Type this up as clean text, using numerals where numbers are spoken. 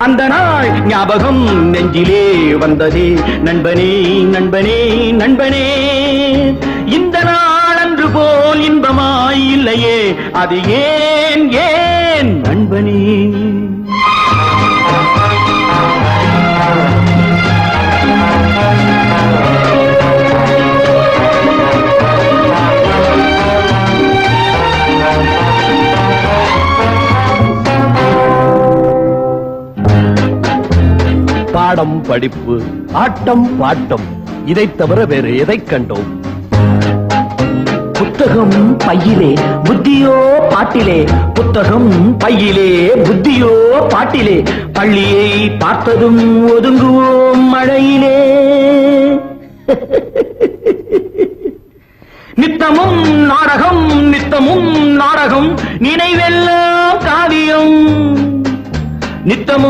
அந்த நாள் ஞாபகம் நெஞ்சிலே வந்ததே நண்பனே நண்பனே நண்பனே. இந்த நாள் அன்று போல் இன்பமாய் இல்லையே, அது ஏன் ஏன் நண்பனே. பாடம் படிப்பு ஆட்டம் பாட்டம் இதை தவிர வேறு எதை கண்டோம்? புத்தகம் பையிலே புத்தியோ பாட்டிலே, புத்தகம் பையிலே புத்தியோ பாட்டிலே, பள்ளியை பார்த்ததும் ஒதுங்குவோம் மழையிலே. நித்தமும் நாடகம் நித்தமும் நாடகம், நினைவெல்லாம் காவியம். நித்தமும்